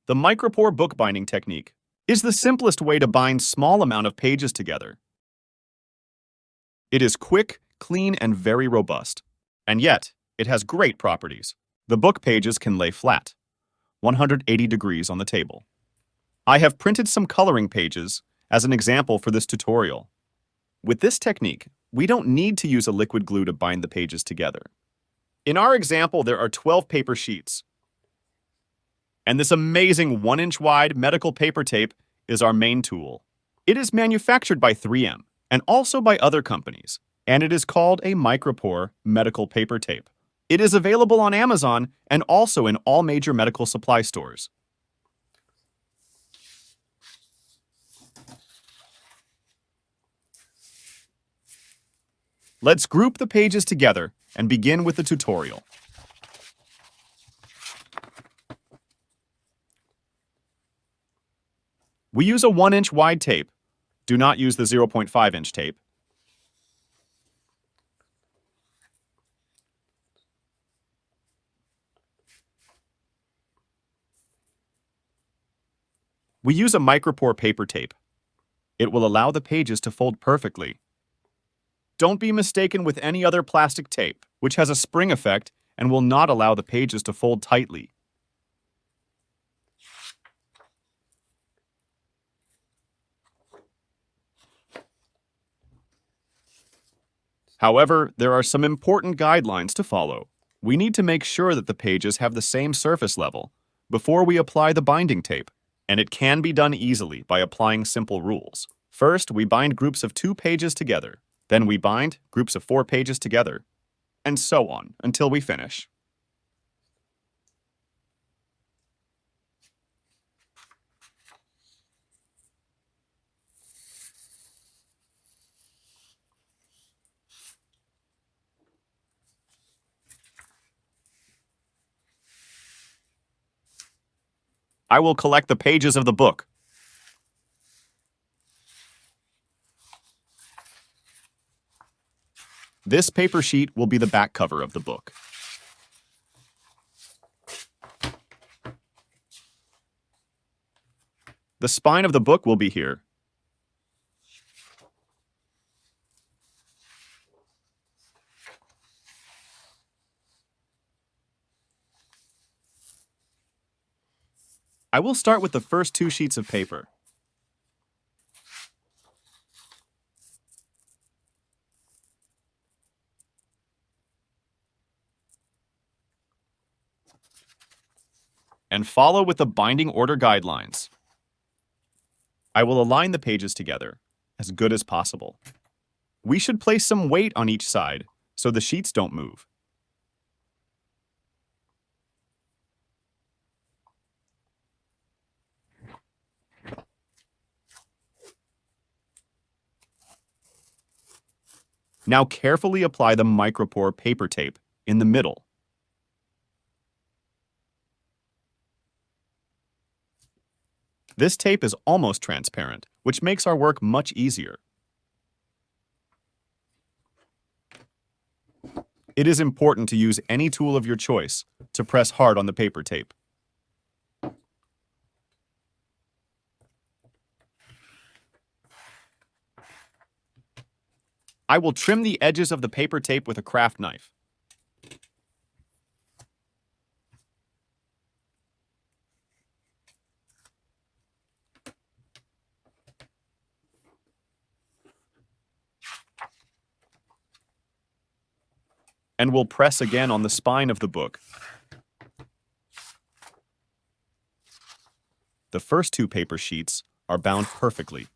The micropore bookbinding technique is the simplest way to bind small amount of pages together. It is quick, clean, and very robust. And yet, it has great properties. The book pages can lay flat, 180 degrees on the table. I have printed some coloring pages as an example for this tutorial. With this technique, we don't need to use a liquid glue to bind the pages together. In our example, there are 12 paper sheets. And this amazing 1-inch wide medical paper tape is our main tool. It is manufactured by 3M and also by other companies, and it is called a Micropore medical paper tape. It is available on Amazon and also in all major medical supply stores. Let's group the pages together and begin with the tutorial. We use a 1-inch wide tape. Do not use the 0.5-inch tape. We use a micropore paper tape. It will allow the pages to fold perfectly. Don't be mistaken with any other plastic tape, which has a spring effect and will not allow the pages to fold tightly. However, there are some important guidelines to follow. We need to make sure that the pages have the same surface level before we apply the binding tape, and it can be done easily by applying simple rules. First, we bind groups of 2 pages together. Then we bind groups of 4 pages together, and so on until we finish. I will collect the pages of the book. This paper sheet will be the back cover of the book. The spine of the book will be here. I will start with the first 2 sheets of paper. And follow with the binding order guidelines. I will align the pages together as good as possible. We should place some weight on each side so the sheets don't move. Now carefully apply the micropore paper tape in the middle. This tape is almost transparent, which makes our work much easier. It is important to use any tool of your choice to press hard on the paper tape. I will trim the edges of the paper tape with a craft knife. And will press again on the spine of the book. The first 2 paper sheets are bound perfectly.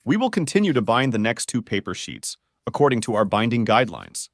We will continue to bind the next 2 paper sheets according to our binding guidelines.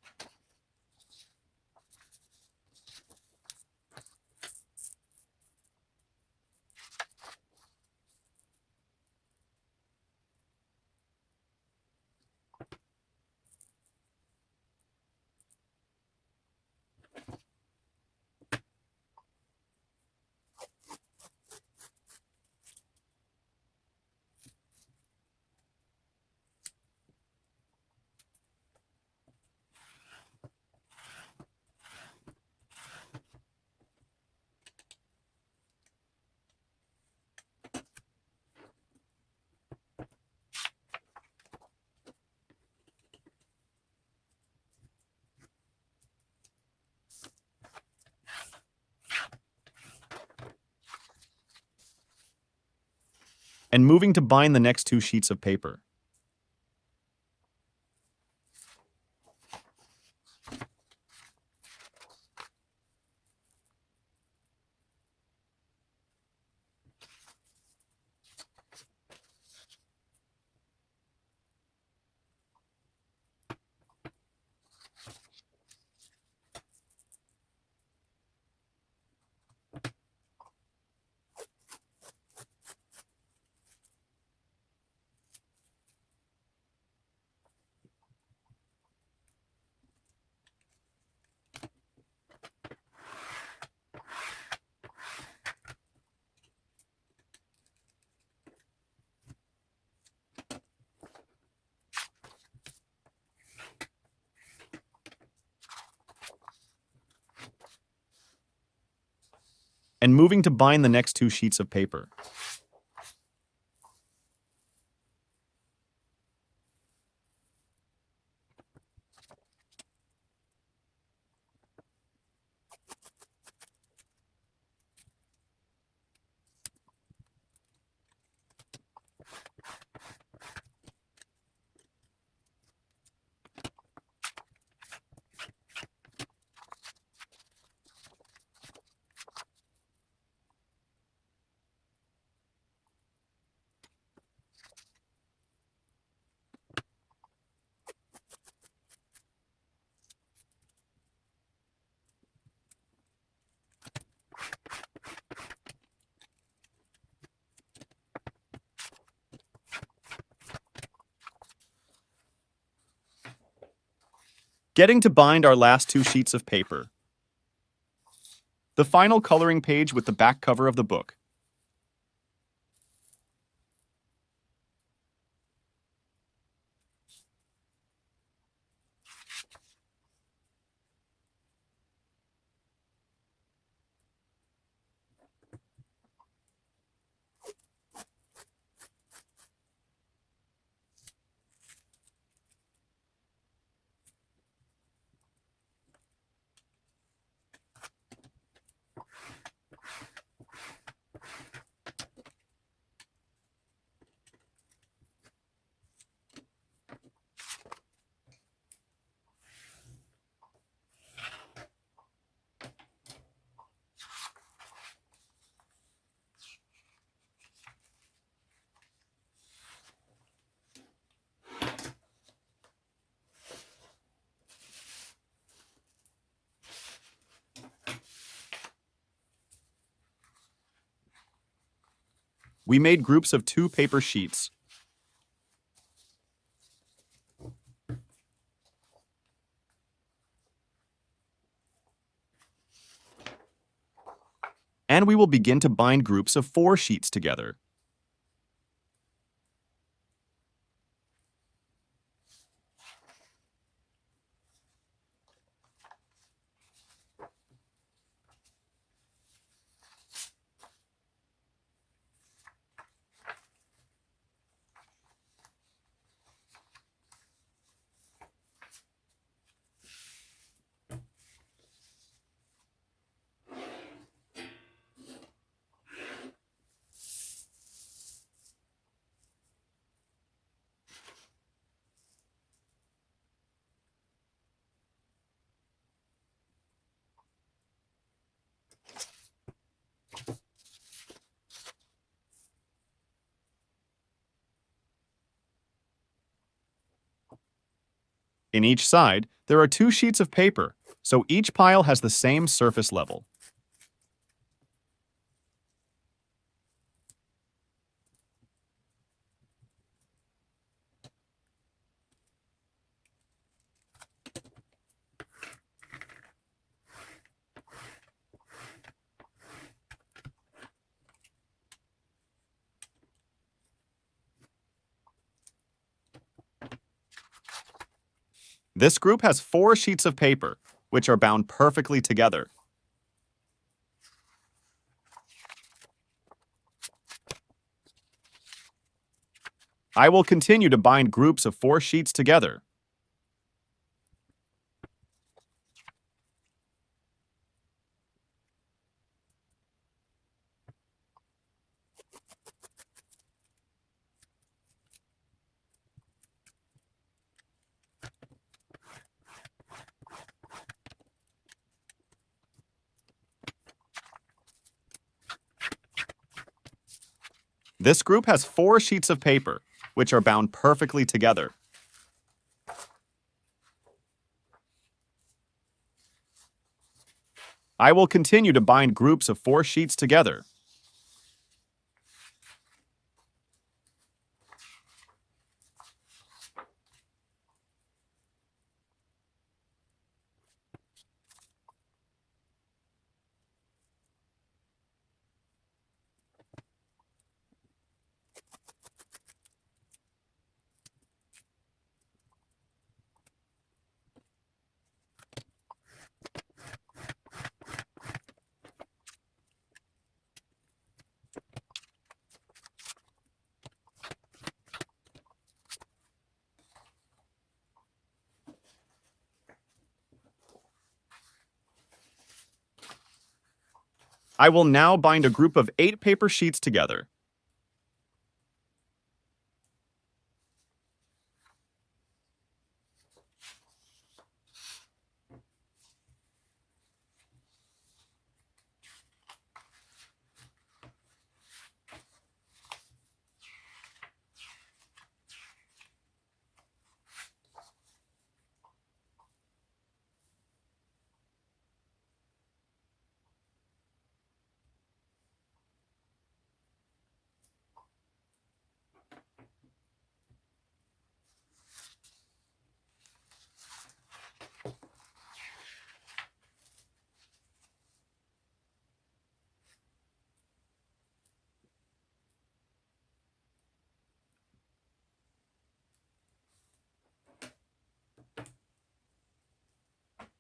and moving to bind the next two sheets of paper. And moving to bind the next two sheets of paper. Getting to bind our last two sheets of paper. The final coloring page with the back cover of the book. We made groups of 2 paper sheets. And we will begin to bind groups of 4 sheets together. In each side, there are 2 sheets of paper, so each pile has the same surface level. This group has 4 sheets of paper, which are bound perfectly together. I will continue to bind groups of 4 sheets together. This group has 4 sheets of paper, which are bound perfectly together. I will continue to bind groups of 4 sheets together. I will now bind a group of 8 paper sheets together.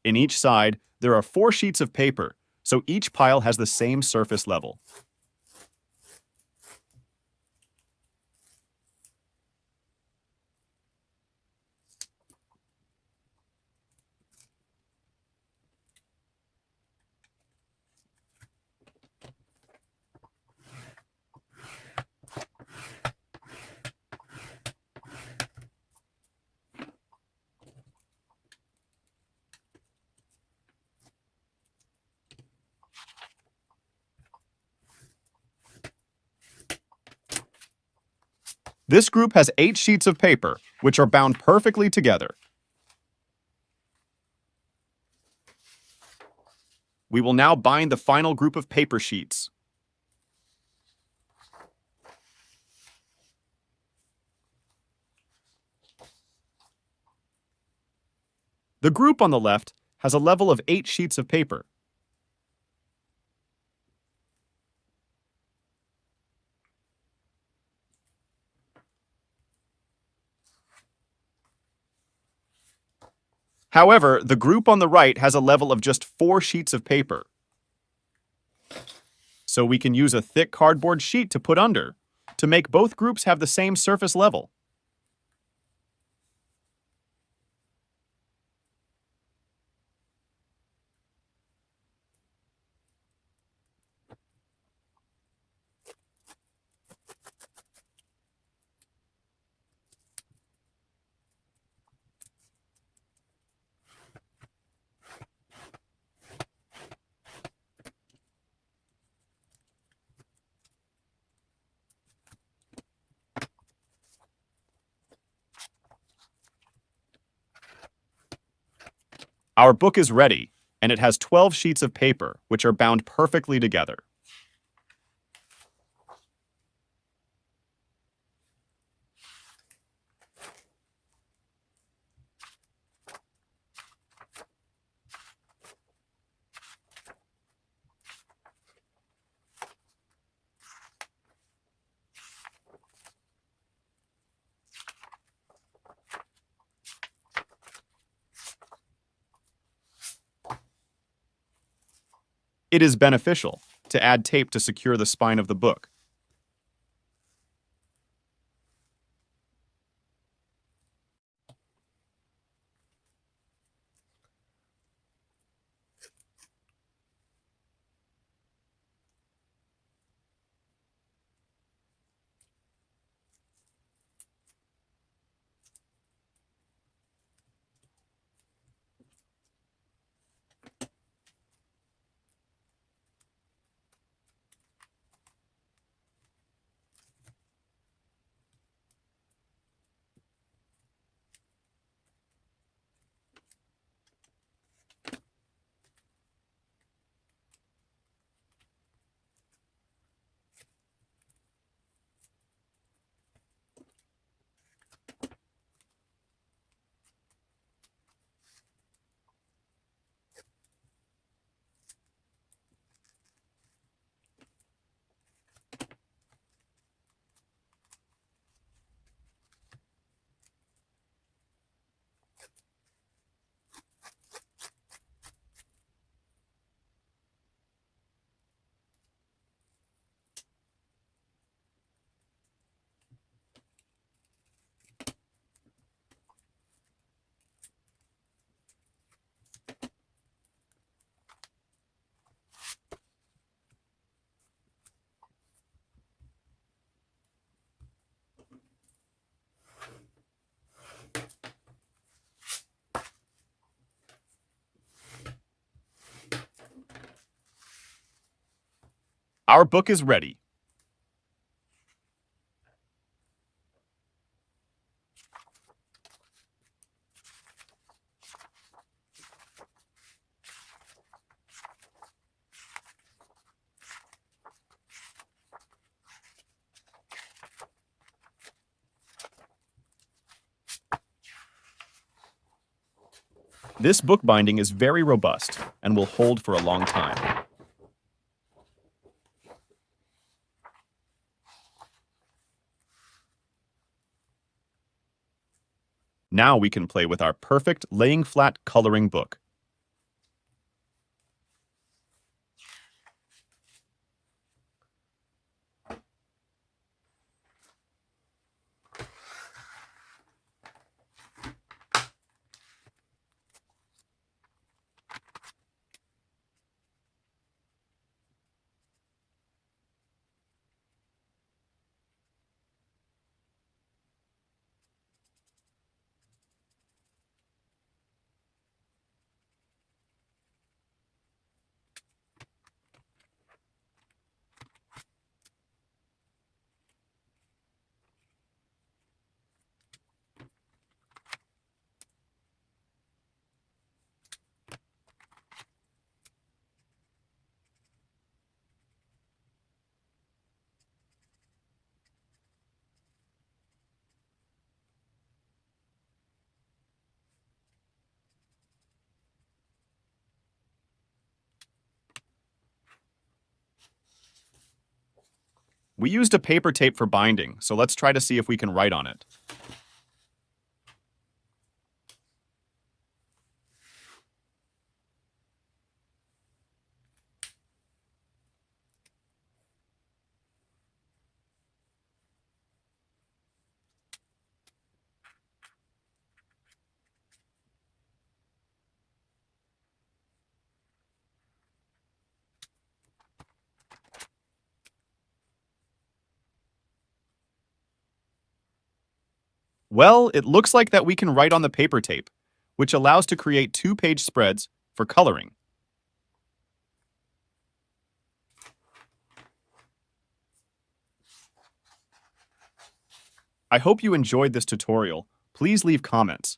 In each side, there are 4 sheets of paper, so each pile has the same surface level. This group has 8 sheets of paper, which are bound perfectly together. We will now bind the final group of paper sheets. The group on the left has a level of 8 sheets of paper. However, the group on the right has a level of just 4 sheets of paper. So we can use a thick cardboard sheet to put under, to make both groups have the same surface level. Our book is ready, and it has 12 sheets of paper, which are bound perfectly together. It is beneficial to add tape to secure the spine of the book. Our book is ready. This book binding is very robust and will hold for a long time. Now we can play with our perfect laying flat coloring book. We used a paper tape for binding, so let's try to see if we can write on it. Well, it looks like that we can write on the paper tape, which allows to create two-page spreads for coloring. I hope you enjoyed this tutorial. Please leave comments.